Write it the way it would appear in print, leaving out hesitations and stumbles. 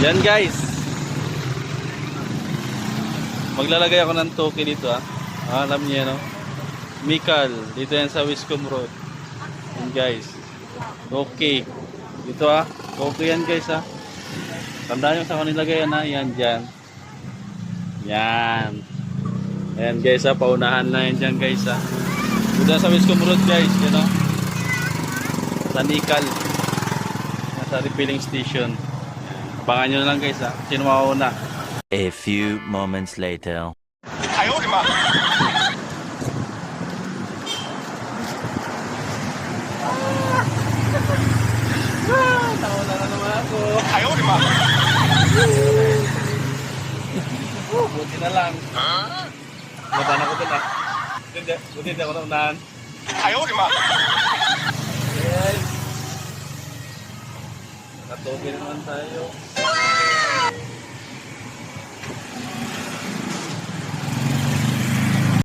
Yan guys. Maglalagay ako ng toke dito alam niyo no. Mikal, dito yan sa Wiscom Road. Yan guys. Toke. Dito toke yan guys Tandaan nyo sa kanila gaya yan dyan. Yan. Ayan guys paunahan na yan dyan guys Dito sa Wiscom Road guys, you know. Sa Nikal. Nasa refilling station. Abangan nyo na lang guys Sino mauna? A few moments later. Ayaw, di ba? Nauna na naman ako. Ayaw, di ba? Buti na lang. Matan ako dun Buti na ako naunahan. Ayaw, di ba? Yes. Nakatoke naman tayo.